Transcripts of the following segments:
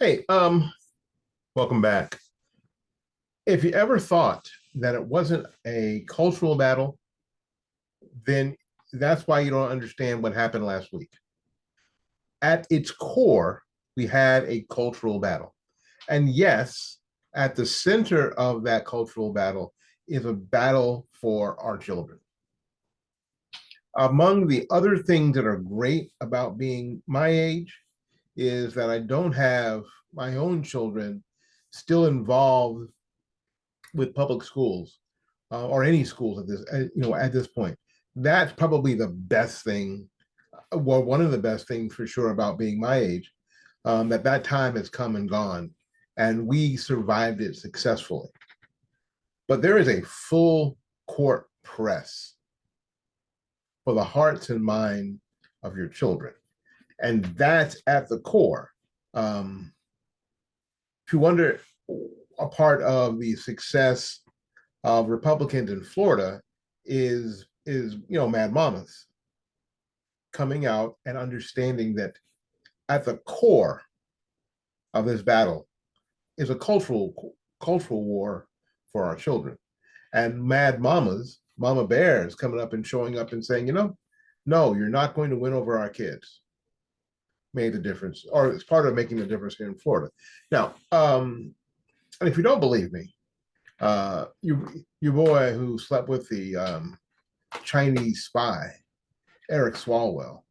Hey, welcome back. If you ever thought that it wasn't a cultural battle, then that's why you don't understand what happened last week. At its core, we had a cultural battle. And yes, at the center of that cultural battle is a battle for our children. Among the other things that are great about being my age is that I don't have my own children still involved with public schools or any schools at this at this point. That's probably the best thing, well, one of the best things for sure about being my age. That time has come and gone, and we survived it successfully. But there is a full court press for the hearts and mind of your children, and that's at the core. If you wonder, a part of the success of Republicans in Florida is Mad Mamas coming out and understanding that at the core of this battle is a cultural war for our children. And Mad Mamas, Mama Bears coming up and showing up and saying, no, you're not going to win over our kids. Made the difference, or it's part of making the difference here in Florida. Now, and if you don't believe me, your boy who slept with the Chinese spy, Eric Swalwell.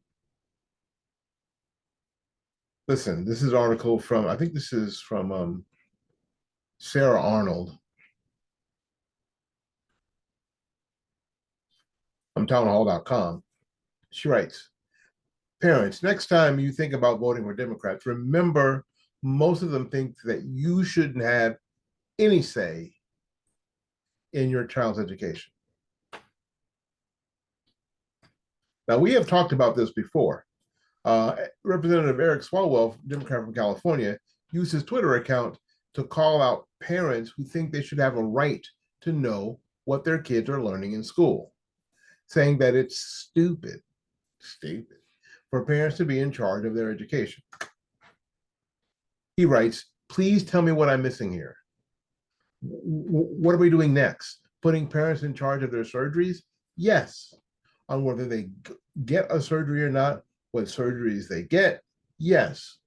Listen, this is an article from, I think this is from Sarah Arnold from townhall.com. She writes, parents, next time you think about voting for Democrats, remember most of them think that you shouldn't have any say in your child's education. Now, we have talked about this before. Representative Eric Swalwell, Democrat from California, used his Twitter account to call out parents who think they should have a right to know what their kids are learning in school, saying that it's stupid for parents to be in charge of their education. He writes, please tell me what I'm missing here. What are we doing next? Putting parents in charge of their surgeries? Yes. On whether they get a surgery or not, what surgeries they get? Yes.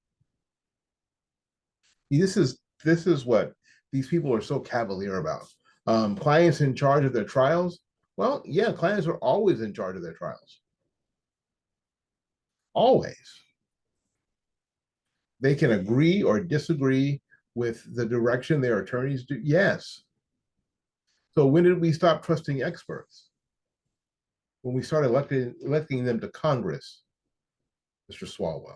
This is what these people are so cavalier about. Clients in charge of their trials? Well, yeah, clients are always in charge of their trials. Always. They can agree or disagree with the direction their attorneys do. Yes. So when did we stop trusting experts? When we started electing them to Congress, Mr. Swalwell.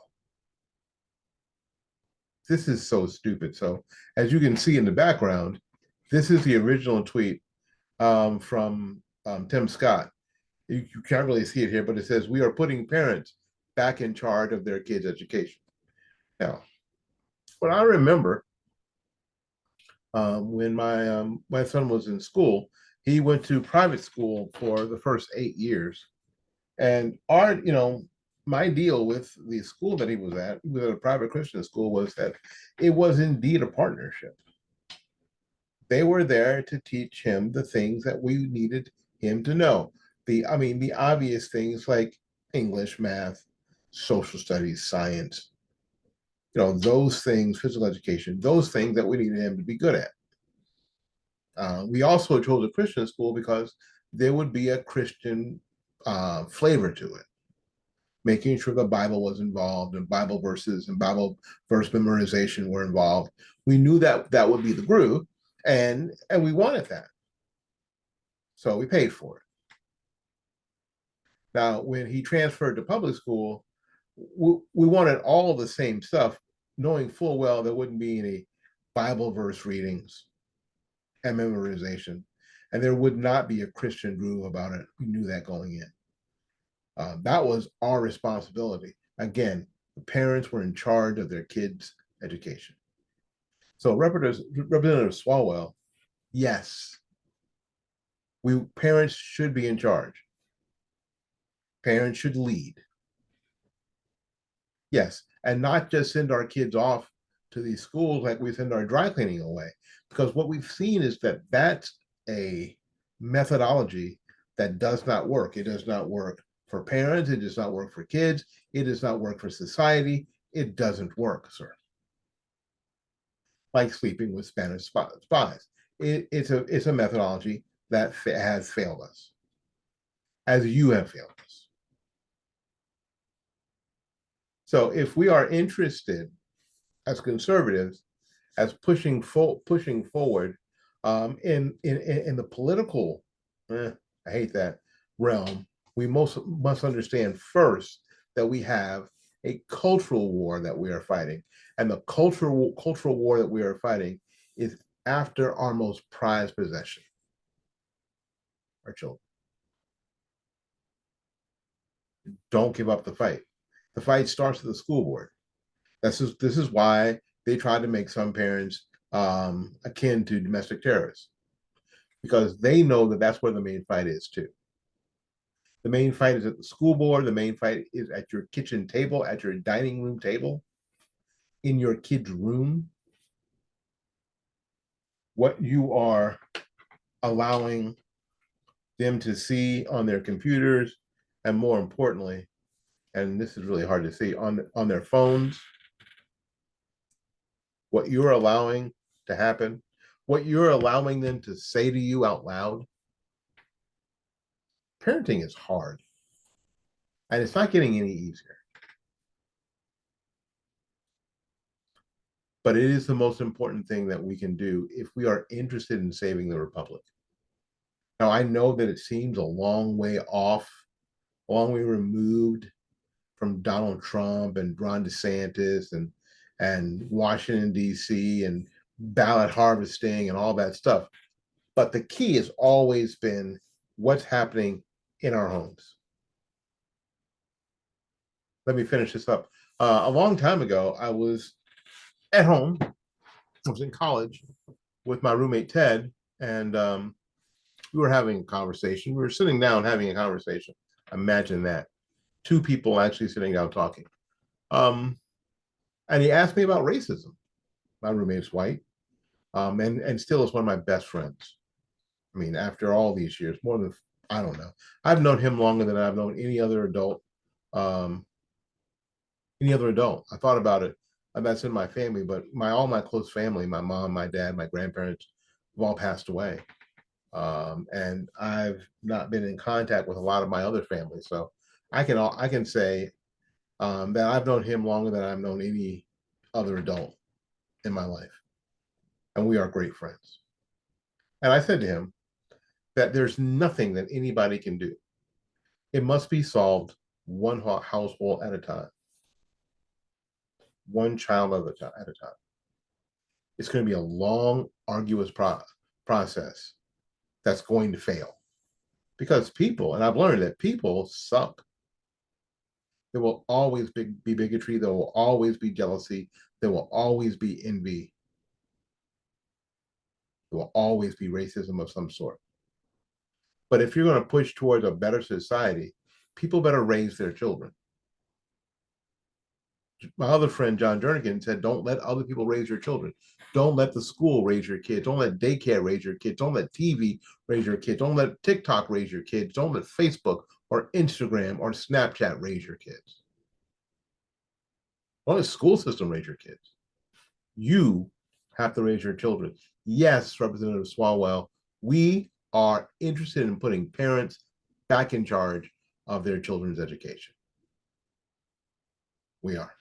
This is so stupid. So as you can see in the background, this is the original tweet from Tim Scott. You can't really see it here, but it says, we are putting parents back in charge of their kids' education. Now, what I remember when my son was in school, he went to private school for the first 8 years. And my deal with the school that he was at, with a private Christian school, was that it was indeed a partnership. They were there to teach him the things that we needed him to know. The obvious things like English, math, social studies, science, those things, physical education, those things that we needed him to be good at. We also chose a Christian school because there would be a Christian flavor to it, making sure the Bible was involved and Bible verses and Bible verse memorization were involved. We knew that that would be the groove, and we wanted that. So we paid for it. Now, when he transferred to public school, we wanted all of the same stuff, knowing full well there wouldn't be any Bible verse readings and memorization, and there would not be a Christian groove about it. We knew that going in. That was our responsibility. Again, the parents were in charge of their kids' education. So Representative Swalwell, yes, parents should be in charge. Parents should lead. Yes, and not just send our kids off to these schools like we send our dry cleaning away. Because what we've seen is that that's a methodology that does not work. It does not work for parents. It does not work for kids. It does not work for society. It doesn't work, sir. Like sleeping with Spanish spies. It's a methodology that has failed us, as you have failed us. So if we are interested as conservatives as pushing forward in the political, I hate that realm, we must understand first that we have a cultural war that we are fighting, and the cultural war that we are fighting is after our most prized possession, our children. Don't give up the fight. The fight starts at the school board. This is why they tried to make some parents akin to domestic terrorists, because they know that that's where the main fight is too. The main fight is at the school board. The main fight is at your kitchen table, at your dining room table, in your kid's room. What you are allowing them to see on their computers, and more importantly, and this is really hard to see, on their phones, what you're allowing to happen, what you're allowing them to say to you out loud. Parenting is hard, and it's not getting any easier. But it is the most important thing that we can do if we are interested in saving the republic. Now, I know that it seems a long way off, a long way removed from Donald Trump and Ron DeSantis and Washington, D.C., and ballot harvesting and all that stuff. But the key has always been what's happening in our homes. Let me finish this up. A long time ago, I was at home. I was in college with my roommate Ted, and we were having a conversation. We were sitting down having a conversation. Imagine that. Two people actually sitting down talking. And he asked me about racism. My roommate's white, and still is one of my best friends. I mean, after all these years, more than, I don't know. I've known him longer than I've known any other adult. I thought about it. That's in my family, but all my close family, my mom, my dad, my grandparents, have all passed away. And I've not been in contact with a lot of my other family. So I can say that I've known him longer than I've known any other adult in my life. And we are great friends. And I said to him that there's nothing that anybody can do. It must be solved one household at a time, one child at a time. It's going to be a long, arduous process that's going to fail, because people, and I've learned that people suck. There will always be bigotry. There will always be jealousy. There will always be envy. There will always be racism of some sort. But if you're going to push towards a better society, people better raise their children. My other friend, John Jernigan, said, don't let other people raise your children. Don't let the school raise your kids. Don't let daycare raise your kids. Don't let TV raise your kids. Don't let TikTok raise your kids. Don't let Facebook or Instagram or Snapchat raise your kids. Don't let the school system raise your kids. You have to raise your children. Yes, Representative Swalwell, we are interested in putting parents back in charge of their children's education. We are.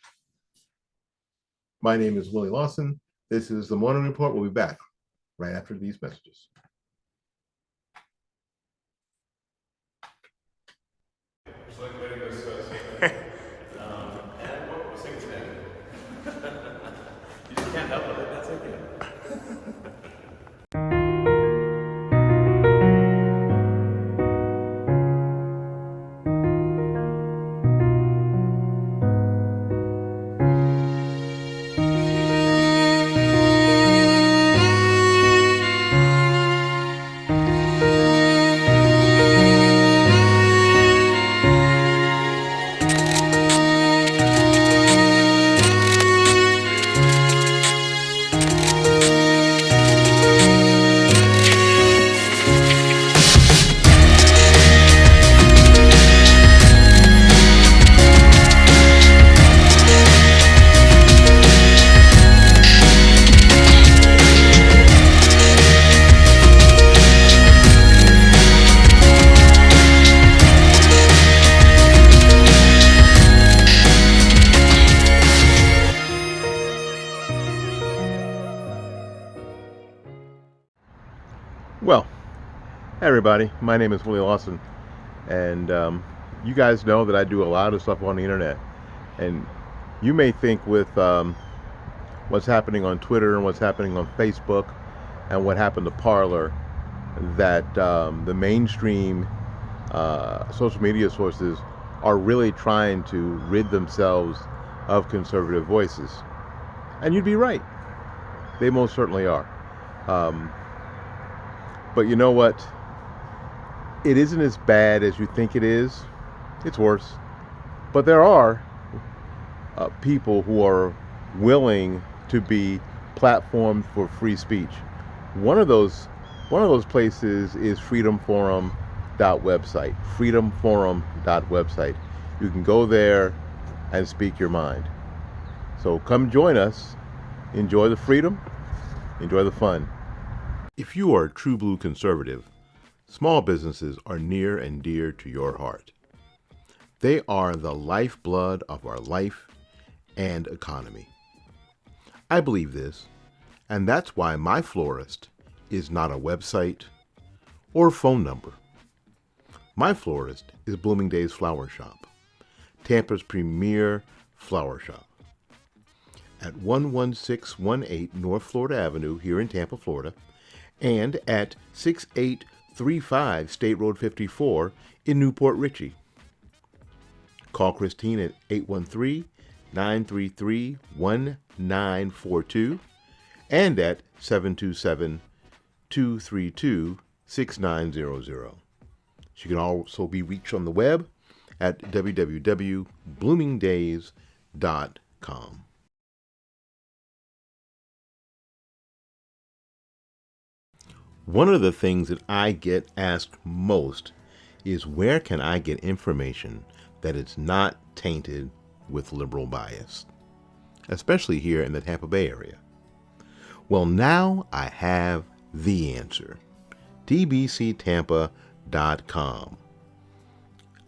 My name is Willie Lawson. This is the Morning Report. We'll be back right after these messages. You just can't help it. That's okay. Well, hey everybody, my name is Willie Lawson, and you guys know that I do a lot of stuff on the internet. And you may think with what's happening on Twitter and what's happening on Facebook and what happened to Parler that the mainstream social media sources are really trying to rid themselves of conservative voices. And you'd be right. They most certainly are. Um, but you know what? It isn't as bad as you think it is. It's worse. But there are people who are willing to be platformed for free speech. One of those places is freedomforum.website. Freedomforum.website. You can go there and speak your mind. So come join us. Enjoy the freedom. Enjoy the fun. If you are a true blue conservative, small businesses are near and dear to your heart. They are the lifeblood of our life and economy. I believe this, and that's why my florist is not a website or a phone number. My florist is Blooming Days Flower Shop, Tampa's premier flower shop. At 11618 North Florida Avenue here in Tampa, Florida, and at 6835 State Road 54 in Newport Richey. Call Christine at 813-933-1942 and at 727-232-6900. She can also be reached on the web at www.bloomingdays.com. One of the things that I get asked most is where can I get information that is not tainted with liberal bias, especially here in the Tampa Bay area. Well, now I have the answer. tbctampa.com,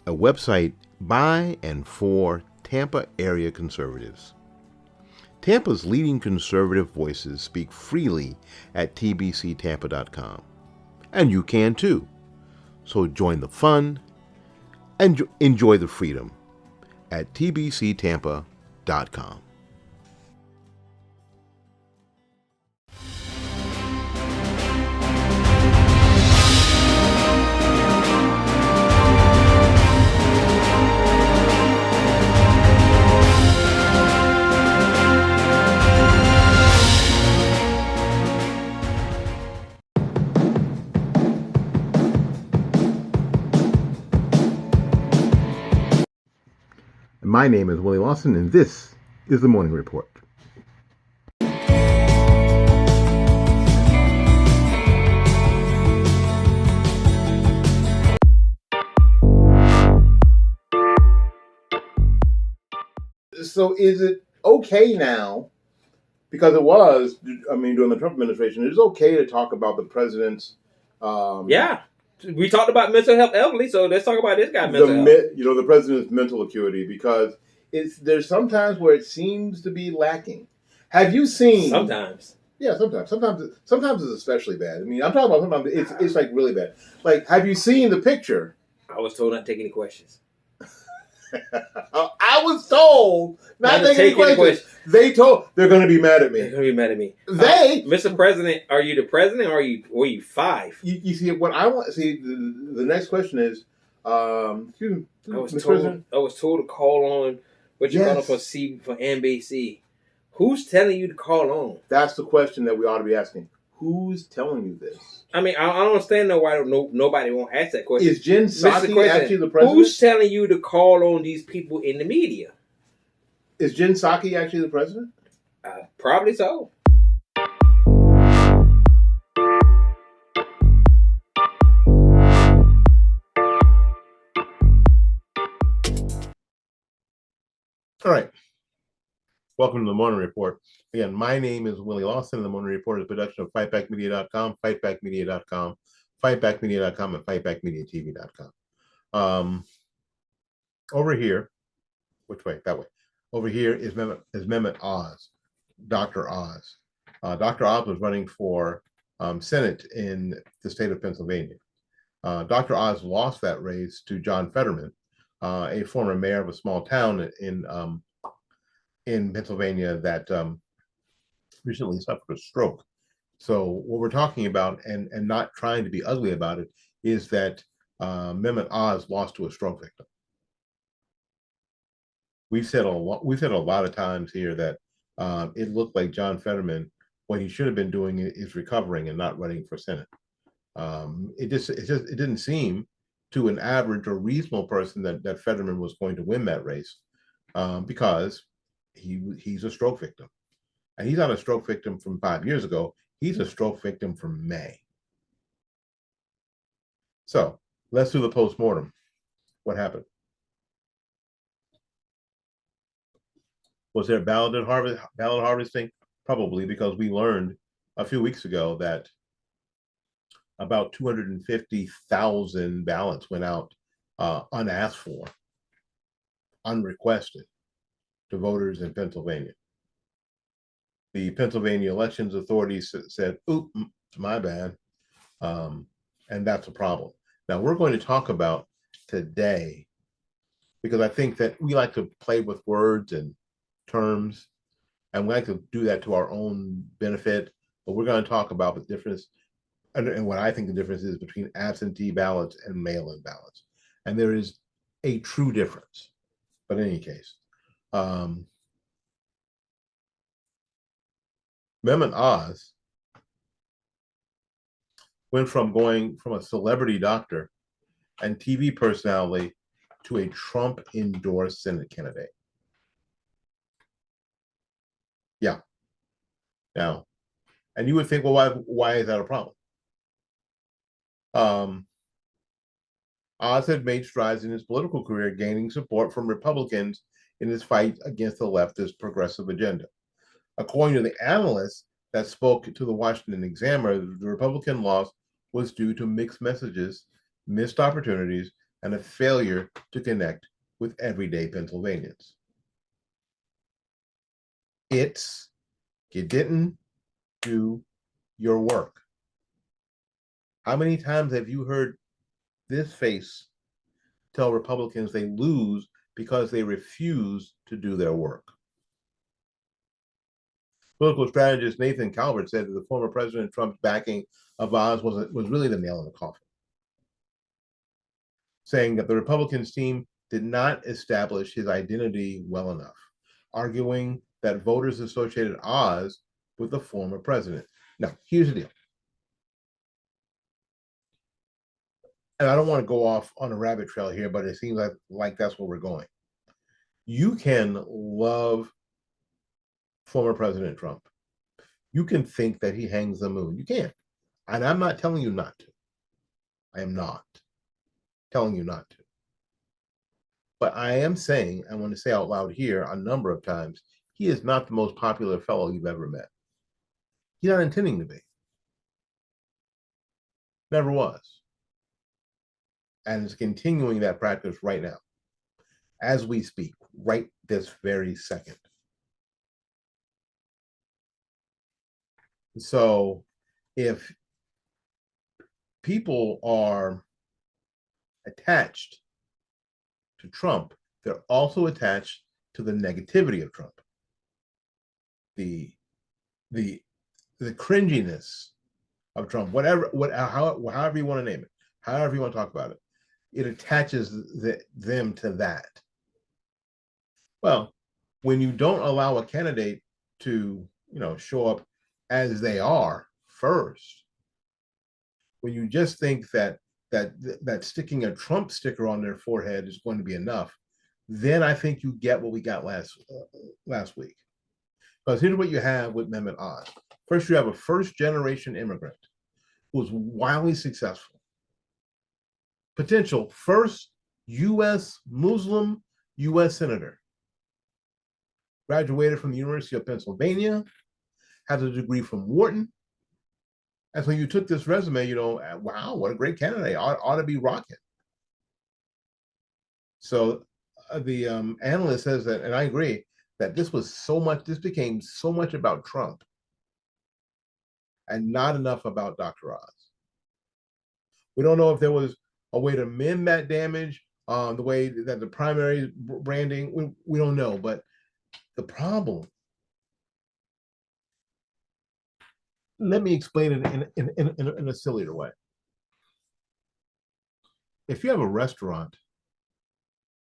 a website by and for Tampa area conservatives. Tampa's leading conservative voices speak freely at tbctampa.com. And you can too. So join the fun and enjoy the freedom at tbctampa.com. My name is Willie Lawson, and this is the Morning Report. So is it okay now, because it was, during the Trump administration, it is okay to talk about the president's... Yeah. We talked about mental health elderly, so let's talk about this guy's mental health. The president's mental acuity, because there's sometimes where it seems to be lacking. Have you seen? Sometimes. Yeah, sometimes. Sometimes it's especially bad. I'm talking about sometimes it's like really bad. Like, have you seen the picture? I was told not to take any questions. I was told not to take any questions. They're going to be mad at me. They're going to be mad at me. Mr. President, are you the president or are you five? You see, what I want, the next question is, excuse me, I was told to call on what you call it for NBC. Who's telling you to call on? That's the question that we ought to be asking. Who's telling you this? I don't understand why nobody won't ask that question. Is Jen Psaki actually the president? Who's telling you to call on these people in the media? Is Jen Psaki actually the president? Probably so. All right. Welcome to the Morning Report. Again, my name is Willie Lawson, and the Morning Report is a production of fightbackmedia.com, fightbackmedia.com, fightbackmedia.com, and fightbackmediatv.com. Over here, which way? That way. Over here is Mehmet Oz, Dr. Oz. Dr. Oz was running for Senate in the state of Pennsylvania. Dr. Oz lost that race to John Fetterman, a former mayor of a small town in Pennsylvania that recently suffered a stroke. So what we're talking about, and not trying to be ugly about it, is that Mehmet Oz lost to a stroke victim. We've said a lot of times here that it looked like John Fetterman, what he should have been doing is recovering and not running for Senate. It didn't seem to an average or reasonable person that Fetterman was going to win that race because he's a stroke victim. And he's not a stroke victim from 5 years ago. He's a stroke victim from May. So let's do the postmortem. What happened? Was there ballot harvesting? Probably, because we learned a few weeks ago that about 250,000 ballots went out unasked for, unrequested to voters in Pennsylvania. The Pennsylvania Elections Authority said, "Oop, it's my bad," and that's a problem. Now we're going to talk about today, because I think that we like to play with words and terms, and we like to do that to our own benefit. But we're going to talk about the difference, and what I think the difference is between absentee ballots and mail-in ballots, and there is a true difference. But in any case, Mehmet Oz went from going from a celebrity doctor and TV personality to a Trump-endorsed Senate candidate. Yeah. Now, and you would think, well, why is that a problem? Oz had made strides in his political career, gaining support from Republicans in his fight against the leftist progressive agenda. According to the analysts that spoke to the Washington Examiner, the Republican loss was due to mixed messages, missed opportunities, and a failure to connect with everyday Pennsylvanians. You didn't do your work. How many times have you heard this face tell Republicans they lose because they refuse to do their work? Political strategist Nathan Calvert said that the former President Trump's backing of Oz was really the nail in the coffin, saying that the Republicans team did not establish his identity well enough, arguing that voters associated Oz with the former president. Now, here's the deal. And I don't want to go off on a rabbit trail here, but it seems like that's where we're going. You can love former President Trump. You can think that he hangs the moon. You can. And I'm not telling you not to. I am not telling you not to. But I am saying, I want to say out loud here a number of times, he is not the most popular fellow you've ever met. He's not intending to be. Never was. And is continuing that practice right now, as we speak, right this very second. So if people are attached to Trump, they're also attached to the negativity of Trump. The cringiness of Trump, however you want to name it, however you want to talk about it, it attaches them to that. Well, when you don't allow a candidate to, show up as they are first, when you just think that sticking a Trump sticker on their forehead is going to be enough, then I think you get what we got last week. Because here's what you have with Mehmet Oz. First, you have a first-generation immigrant who was wildly successful. Potential first U.S. Muslim U.S. senator. Graduated from the University of Pennsylvania, has a degree from Wharton. And so you took this resume, wow, what a great candidate, ought to be rocket. So the analyst says that, and I agree, that this became so much about Trump and not enough about Dr. Oz. We don't know if there was a way to mend that damage, the way that the primary branding, we don't know. But the problem, let me explain it in a sillier way. If you have a restaurant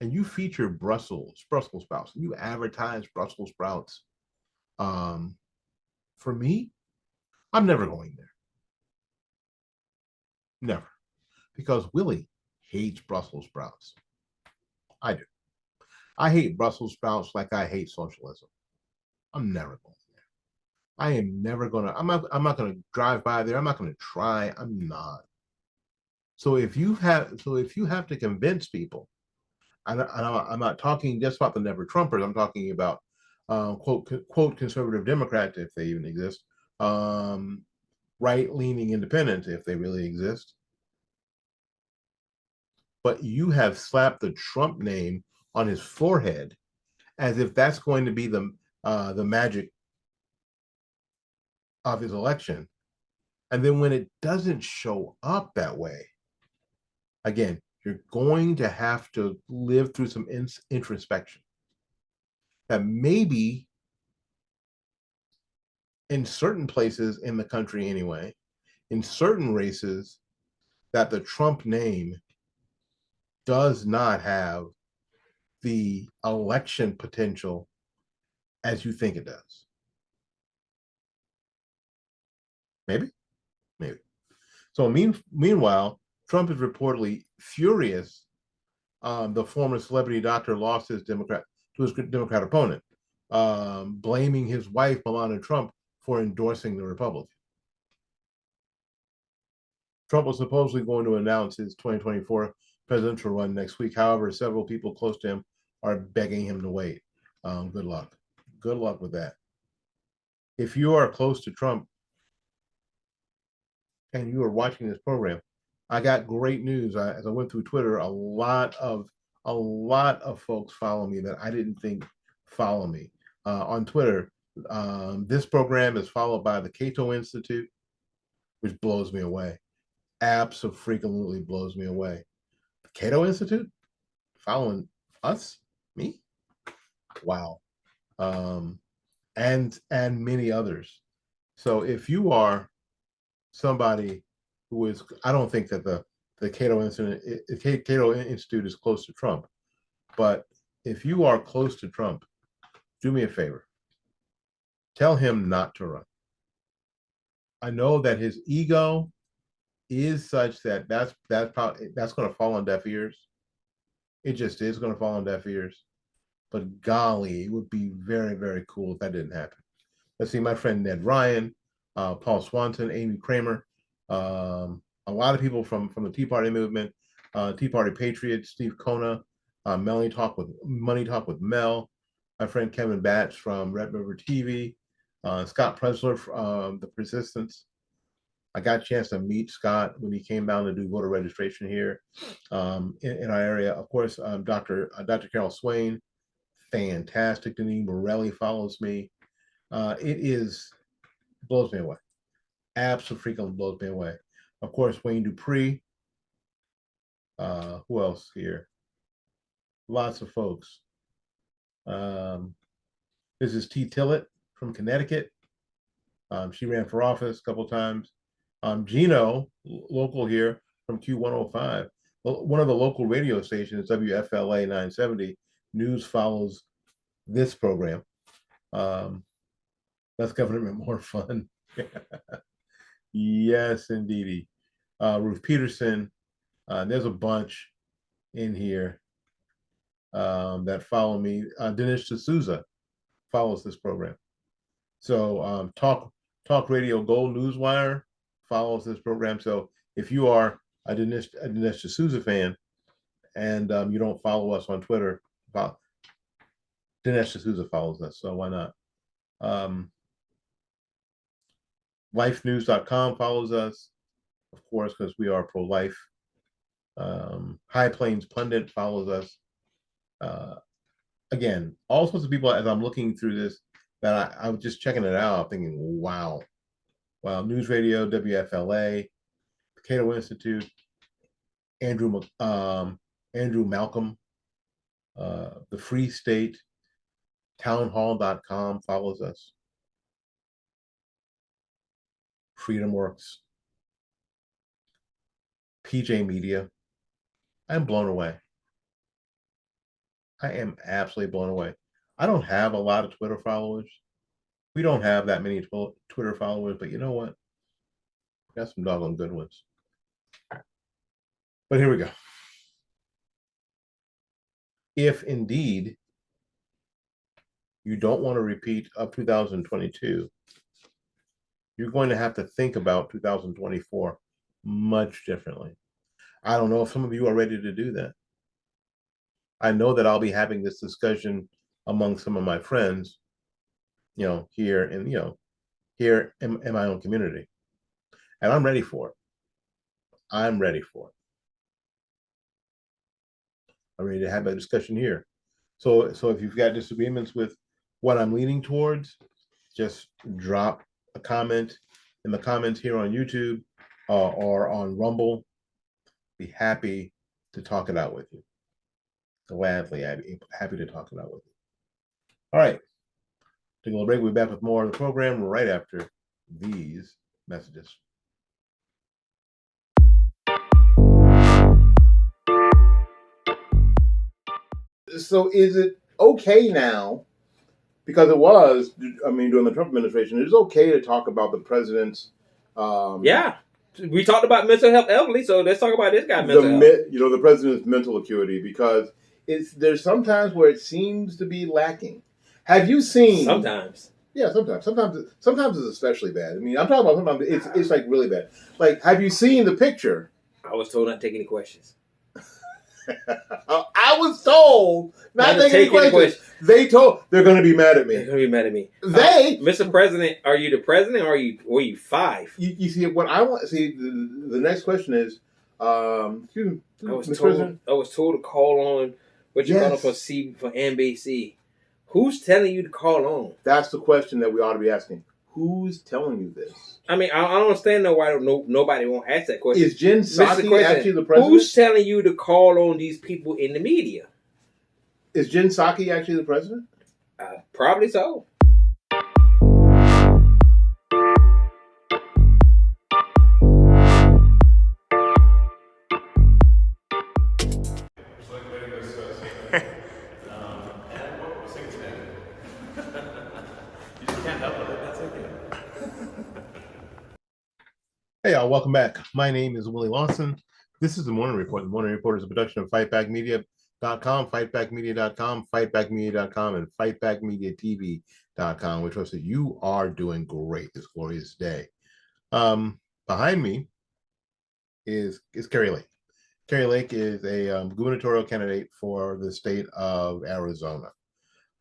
and you feature Brussels sprouts, and you advertise Brussels sprouts, for me, I'm never going there. Never. Because Willie hates Brussels sprouts. I do. I hate Brussels sprouts like I hate socialism. I'm never going there. I am never gonna, I'm not gonna drive by there. I'm not gonna try. I'm not. So if you have to convince people, I'm not talking just about the never Trumpers. I'm talking about quote conservative Democrats, if they even exist, right leaning independents, if they really exist. But you have slapped the Trump name on his forehead as if that's going to be the magic of his election. And then when it doesn't show up that way, again, you're going to have to live through some introspection. That maybe in certain places in the country anyway, in certain races, that the Trump name does not have the election potential as you think it does. Maybe. So meanwhile, Trump is reportedly furious. The former celebrity doctor lost his Democrat opponent, blaming his wife Melania Trump for endorsing the Republican. Trump was supposedly going to announce his 2024 presidential run next week. However, several people close to him are begging him to wait. Good luck. Good luck with that. If you are close to Trump and you are watching this program, I got great news. As I went through Twitter, a lot of folks follow me that I didn't think follow me on Twitter. This program is followed by the Cato Institute, which blows me away. Absolutely blows me away. The Cato Institute following us, me, wow, and many others. So if you are somebody who is, I don't think that the Cato Institute is close to Trump, but if you are close to Trump, do me a favor. Tell him not to run. I know that his ego is such that that's going to fall on deaf ears. It just is going to fall on deaf ears. But golly, it would be very, very cool if that didn't happen. Let's see, my friend Ned Ryan, Paul Swanson, Amy Kramer, a lot of people from the Tea Party movement, Tea Party Patriots, Steve Kona, Money Talk with Mel, my friend Kevin Batch from Red River TV, Scott Presler from The Persistence. I got a chance to meet Scott when he came down to do voter registration here in our area. Of course, Dr. Carol Swain, fantastic. Denise Morelli follows me. Blows me away. Absolutely blows me away. Of course, Wayne Dupree. Who else here? Lots of folks. This is T. Tillett from Connecticut. She ran for office a couple of times. Gino, local here from Q105. One of the local radio stations, WFLA 970, News follows this program. Less government, more fun. Yes, indeedy. Ruth Peterson. There's a bunch in here that follow me. Dinesh D'Souza follows this program. So Talk Radio Gold Newswire follows this program. So if you are a Dinesh D'Souza fan and you don't follow us on Twitter, Dinesh D'Souza follows us. So why not? Lifenews.com follows us, of course, because we are pro-life. High Plains Pundit follows us. Again, all sorts of people, as I'm looking through this, that I was just checking it out, thinking, wow, well, News Radio, WFLA, the Cato Institute, Andrew Malcolm, the Free State, townhall.com follows us. Freedom Works, PJ Media. I'm blown away. I am absolutely blown away. I don't have a lot of Twitter followers. We don't have that many Twitter followers, but you know what? We got some doggone good ones. But here we go. If indeed you don't want to repeat of 2022, you're going to have to think about 2024 much differently. I don't know if some of you are ready to do that. I know that I'll be having this discussion among some of my friends, here in my own community. And I'm ready for it. I'm ready for it. I'm ready to have a discussion here. So if you've got disagreements with what I'm leaning towards, just drop a comment in the comments here on YouTube or on Rumble. Be happy to talk it out with you. Gladly happy to talk it out with you. All right. Take a little break. We'll be back with more of the program right after these messages. So is it okay now, because it was, during the Trump administration, it is okay to talk about the president's Yeah. We talked about mental health elderly, so let's talk about this guy mental health. The president's mental acuity, because there's sometimes where it seems to be lacking. Have you seen? Sometimes. Yeah, sometimes it's especially bad. I mean, I'm talking about sometimes it's like really bad. Like, have you seen the picture? I was told not to take any questions. I was told not to take any questions. They're going to be mad at me. They're going to be mad at me. Mr. President, are you the president or are you five? You see, what I want. See, the next question is, excuse me, I was told to call on what you call it for NBC. Who's telling you to call on? That's the question that we ought to be asking. Who's telling you this? I mean, I don't understand why nobody won't ask that question. Is Jen Psaki actually the president? Who's telling you to call on these people in the media? Is Jen Psaki actually the president? Probably so. Hey, y'all, welcome back. My name is Willie Lawson. This is The Morning Report. The Morning Report is a production of fightbackmedia.com, fightbackmedia.com, fightbackmedia.com, and fightbackmediatv.com, which was that you are doing great this glorious day. Behind me is Kari Lake. Kari Lake is a gubernatorial candidate for the state of Arizona.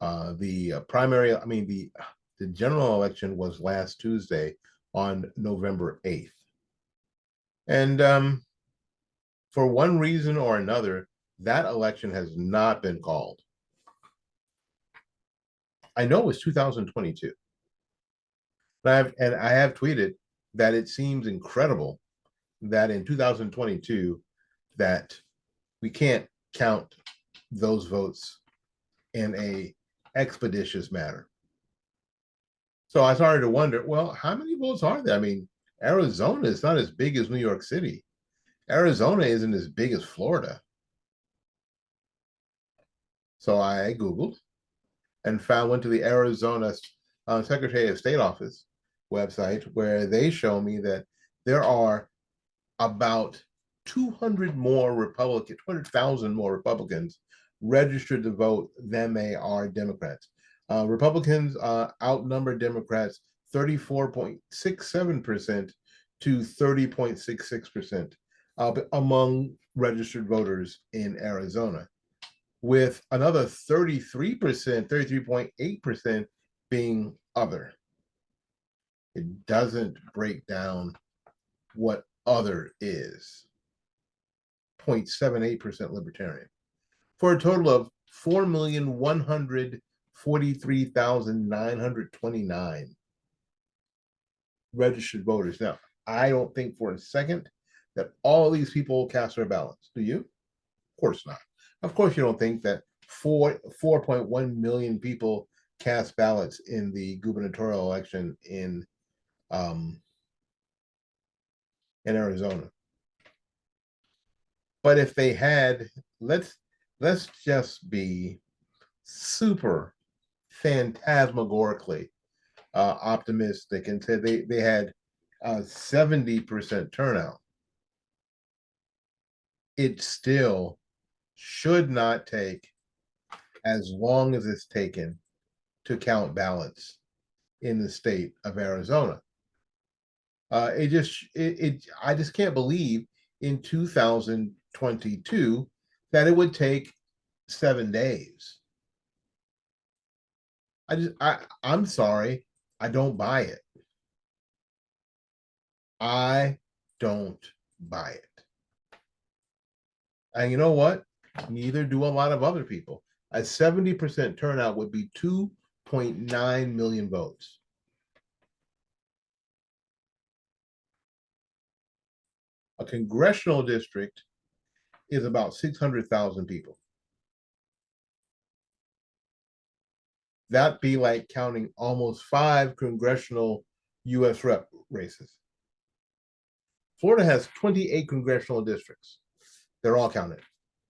The general election was last Tuesday on November 8th. And for one reason or another, that election has not been called. I know it was 2022. I have tweeted that it seems incredible that in 2022 that we can't count those votes in a expeditious manner. So I started to wonder, well, how many votes are there? I mean, Arizona is not as big as New York City. Arizona isn't as big as Florida. So I Googled and went to the Arizona Secretary of State office website, where they show me that there are about 200,000 more Republicans registered to vote than they are Democrats. Republicans outnumber Democrats 34.67% to 30.66% among registered voters in Arizona, with another 33.8% being other. It doesn't break down what other is. 0.78% libertarian, for a total of 4,143,929. registered voters. Now, I don't think for a second that all these people cast their ballots. Do you? Of course not. Of course, you don't think that 4.1 million people cast ballots in the gubernatorial election in Arizona. But if they had, let's just be super phantasmagorically optimistic and say they had 70% turnout. It still should not take as long as it's taken to count ballots in the state of Arizona. I just can't believe in 2022 that it would take 7 days. I'm sorry, I don't buy it. I don't buy it. And you know what? Neither do a lot of other people. A 70% turnout would be 2.9 million votes. A congressional district is about 600,000 people. That'd be like counting almost 5 congressional US rep races. Florida has 28 congressional districts. They're all counted.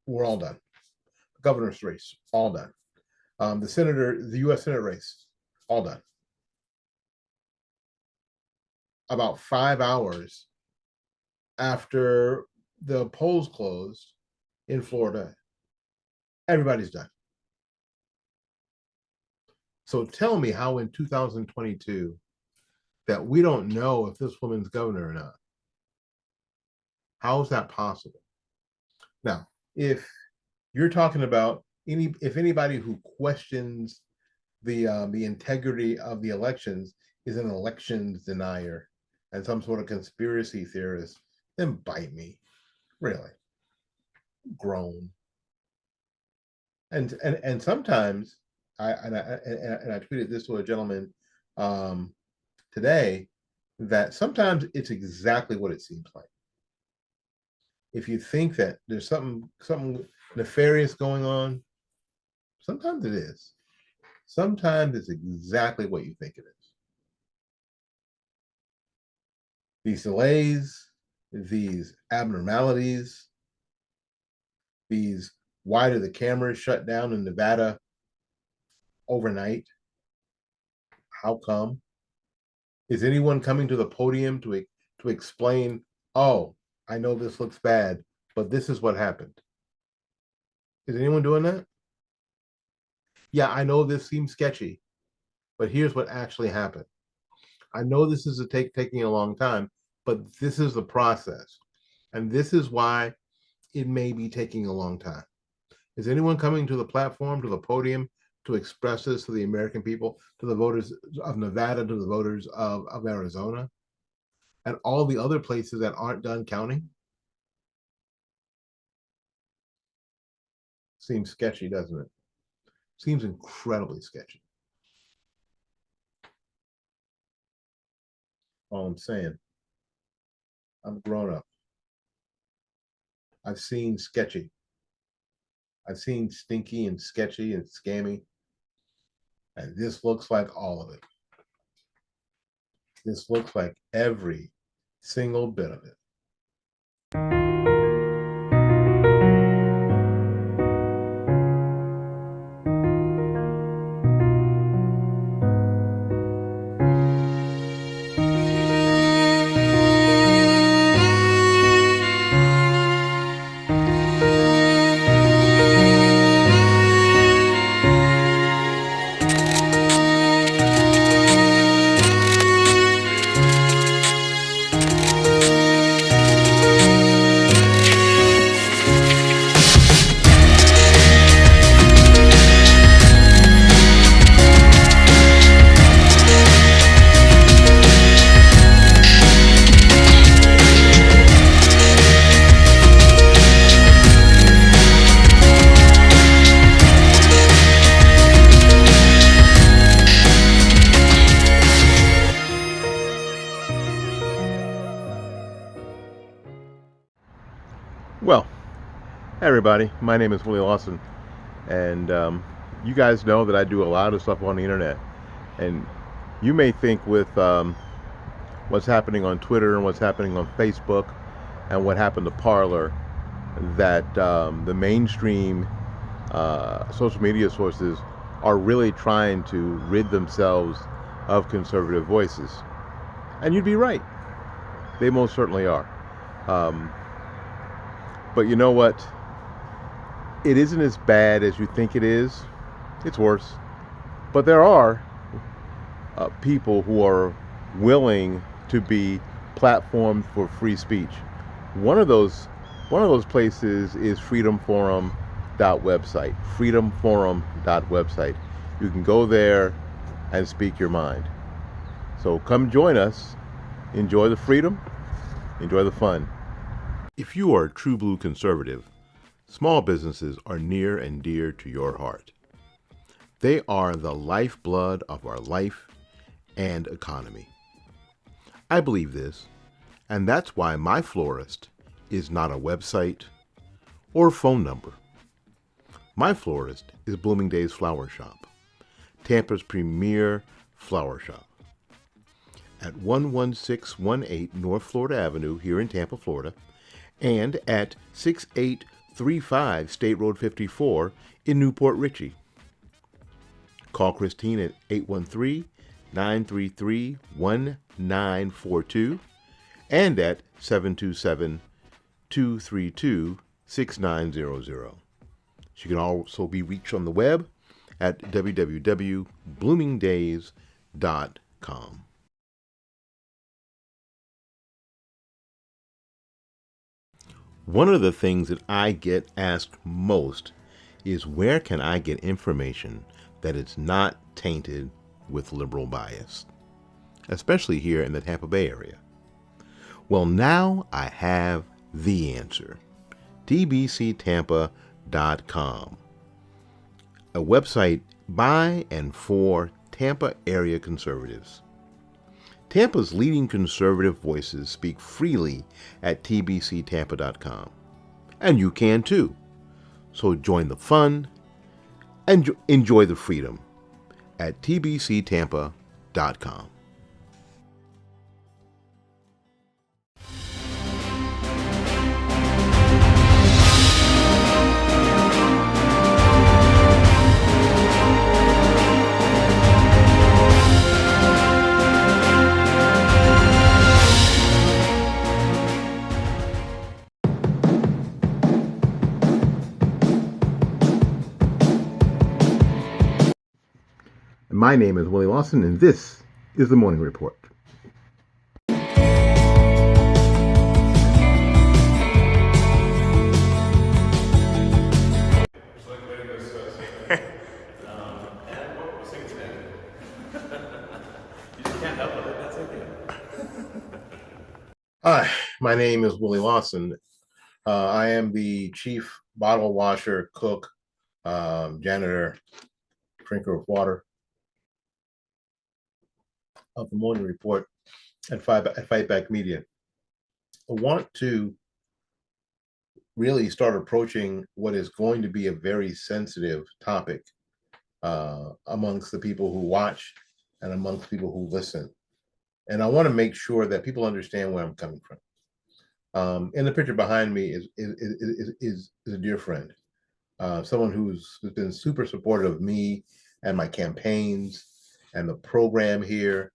We're all done. Governor's race, all done. The US Senate race, all done. About 5 hours after the polls closed in Florida, everybody's done. So tell me how in 2022 that we don't know if this woman's governor or not. How is that possible? Now, if you're talking about if anybody who questions the integrity of the elections is an elections denier and some sort of conspiracy theorist, then bite me. Really. Grown. And sometimes I tweeted this to a gentleman today that sometimes it's exactly what it seems like. If you think that there's something nefarious going on, sometimes it is. Sometimes it's exactly what you think it is. These delays, these abnormalities, these why do the cameras shut down in Nevada overnight? How come? Is anyone coming to the podium to explain, oh, I know this looks bad, but this is what happened? Is anyone doing that? Yeah, I know this seems sketchy, but here's what actually happened. I know this is taking a long time, but this is the process. And this is why it may be taking a long time. Is anyone coming to the platform, to the podium, to express this to the American people, to the voters of Nevada, to the voters of Arizona, and all the other places that aren't done counting? Seems sketchy, doesn't it? Seems incredibly sketchy. All I'm saying, I'm grown up. I've seen sketchy. I've seen stinky and sketchy and scammy. And this looks like all of it. This looks like every single bit of it. Well, hey everybody, my name is Willie Lawson, and you guys know that I do a lot of stuff on the internet. And you may think with what's happening on Twitter and what's happening on Facebook and what happened to Parler that the mainstream social media sources are really trying to rid themselves of conservative voices. And you'd be right. They most certainly are. Um, but you know what? It isn't as bad as you think it is. It's worse. But there are people who are willing to be platformed for free speech. One of those places is freedomforum.website. Freedomforum.website. You can go there and speak your mind. So come join us. Enjoy the freedom. Enjoy the fun. If you are a true blue conservative, small businesses are near and dear to your heart. They are the lifeblood of our life and economy. I believe this, and that's why my florist is not a website or phone number. My florist is Blooming Days Flower Shop, Tampa's premier flower shop. At 11618 North Florida Avenue here in Tampa, Florida, and at 6835 State Road 54 in Newport Richey. Call Christine at 813-933-1942 and at 727-232-6900. She can also be reached on the web at www.bloomingdays.com. One of the things that I get asked most is where can I get information that is not tainted with liberal bias, especially here in the Tampa Bay area. Well, now I have the answer. tbctampa.com, a website by and for Tampa area conservatives. Tampa's leading conservative voices speak freely at tbctampa.com, and you can too. So join the fun and enjoy the freedom at tbctampa.com. My name is Willie Lawson, and this is the Morning Report. Hi, my name is Willie Lawson. I am the chief bottle washer, cook, janitor, drinker of water of the Morning Report at Fight Back Media. I want to really start approaching what is going to be a very sensitive topic amongst the people who watch and amongst people who listen. And I want to make sure that people understand where I'm coming from. In the picture behind me is a dear friend, someone who's been super supportive of me and my campaigns and the program here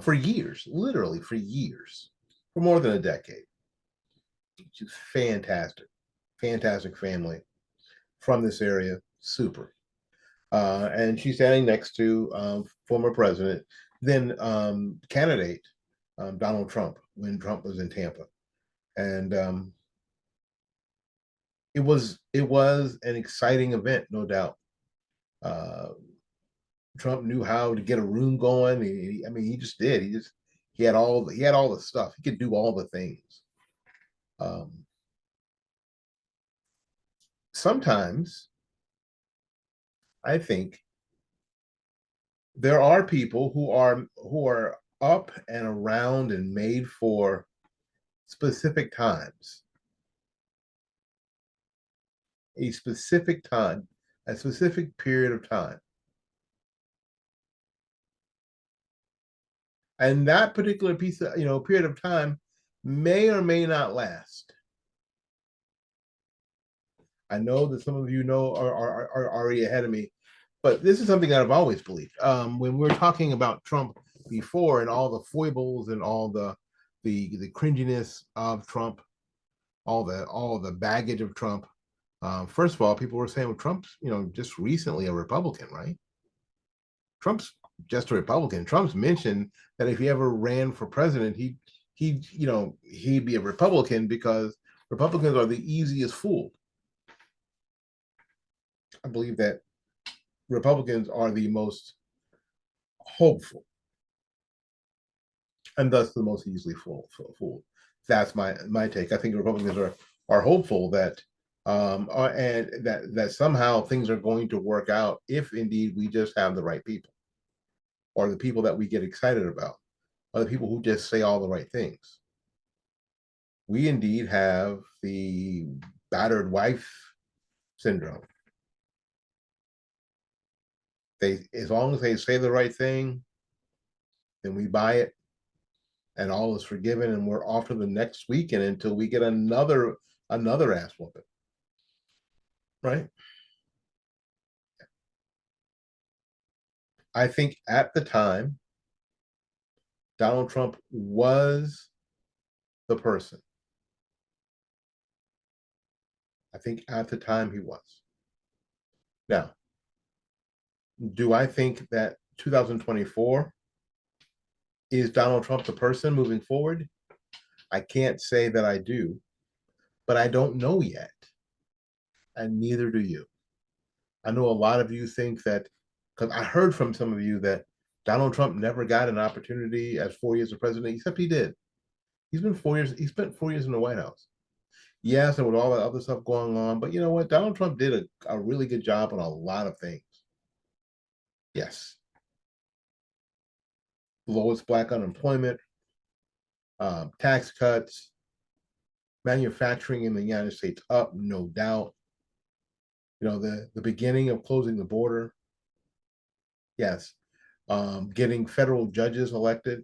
for years, literally for years, for more than a decade. She's fantastic, fantastic family from this area, super. And she's standing next to former president, then candidate Donald Trump when Trump was in Tampa. And it was an exciting event, no doubt. Trump knew how to get a room going. He just did. He had all the stuff. He could do all the things. Sometimes I think there are people who are up and around and made for specific times. a specific time, a specific period of time. And that particular piece of, period of time may or may not last. I know that some of you are already ahead of me, but this is something that I've always believed. When we're talking about Trump before and all the foibles and all the cringiness of Trump, all the baggage of Trump. First of all, people were saying, well, Trump's, just recently a Republican, right? Trump's just a Republican. Trump's mentioned that if he ever ran for president, he'd be a Republican because Republicans are the easiest fooled. I believe that Republicans are the most hopeful and thus the most easily fooled. That's my take. I think Republicans are hopeful that and that somehow things are going to work out if indeed we just have the right people, or the people that we get excited about, or the people who just say all the right things. We indeed have the battered wife syndrome. As long as they say the right thing, then we buy it, and all is forgiven, and we're off to the next weekend until we get another ass whooping. Right? I think at the time, Donald Trump was the person. I think at the time he was. Now, do I think that 2024 is Donald Trump the person moving forward? I can't say that I do, but I don't know yet. And neither do you. I know a lot of you think that, because I heard from some of you that Donald Trump never got an opportunity as 4 years of president, except he did. He spent 4 years in the White House. Yes, and with all that other stuff going on, but you know what? Donald Trump did a really good job on a lot of things. Yes. Lowest black unemployment, tax cuts, manufacturing in the United States up, no doubt. The beginning of closing the border. Yes. Getting federal judges elected,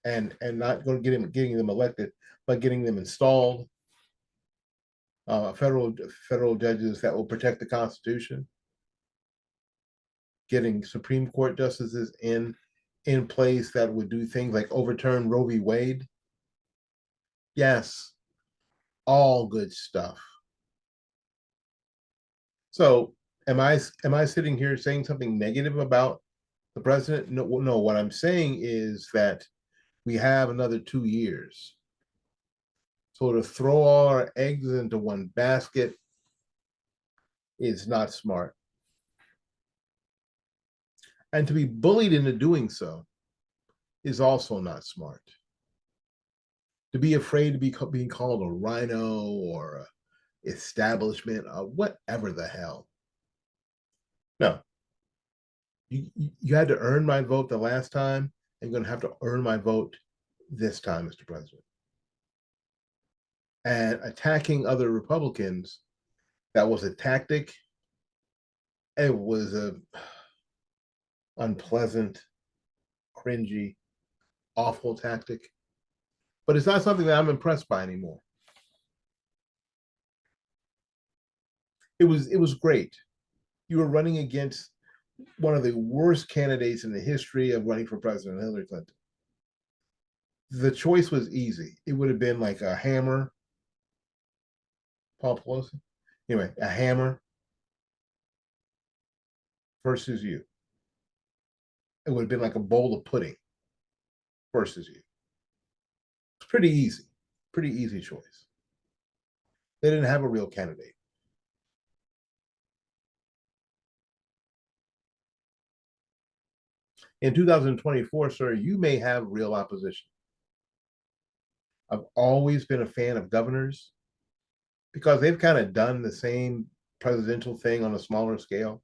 and not going to getting them elected, but getting them installed. Federal judges that will protect the Constitution. Getting Supreme Court justices in place that would do things like overturn Roe v. Wade. Yes, all good stuff. So am I sitting here saying something negative about the president? No, what I'm saying is that we have another 2 years. So to throw all our eggs into one basket is not smart. And to be bullied into doing so is also not smart. To be afraid to be being called a rhino or a establishment, whatever the hell. No. You had to earn my vote the last time, and you're going to have to earn my vote this time, Mr. President. And attacking other Republicans, that was a tactic. It was a unpleasant, cringy, awful tactic. But it's not something that I'm impressed by anymore. It was great. You were running against one of the worst candidates in the history of running for president, Hillary Clinton. The choice was easy. It would have been like a hammer, Paul Pelosi. Anyway, a hammer versus you. It would have been like a bowl of pudding versus you. It's pretty easy choice. They didn't have a real candidate. In 2024, sir, you may have real opposition. I've always been a fan of governors because they've kind of done the same presidential thing on a smaller scale.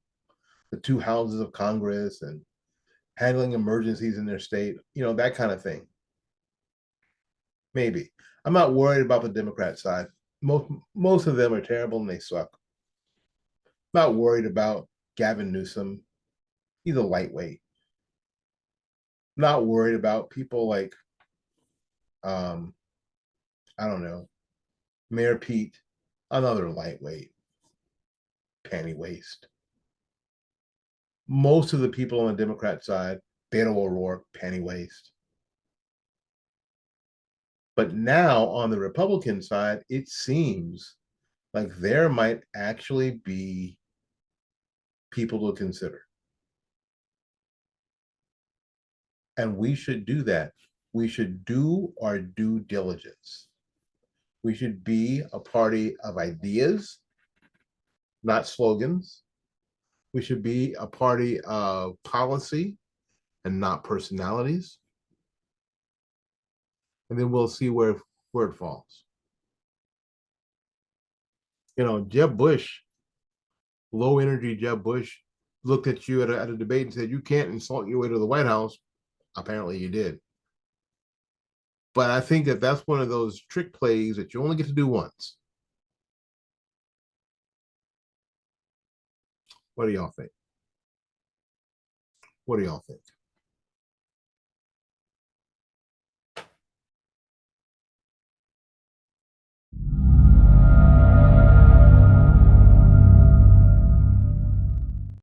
The 2 houses of Congress and handling emergencies in their state, that kind of thing. Maybe. I'm not worried about the Democrat side. Most of them are terrible and they suck. Not worried about Gavin Newsom. He's a lightweight. Not worried about people like, I don't know, Mayor Pete, another lightweight, panty waist. Most of the people on the Democrat side, Beto O'Rourke, panty waist. But now on the Republican side, it seems like there might actually be people to consider. And we should do that. We should do our due diligence. We should be a party of ideas, not slogans. We should be a party of policy and not personalities. And then we'll see where it falls. You know, Jeb Bush, low energy Jeb Bush, looked at you at a debate and said, "You can't insult your way to the White House." Apparently you did. But I think that that's one of those trick plays that you only get to do once. What do y'all think? What do y'all think?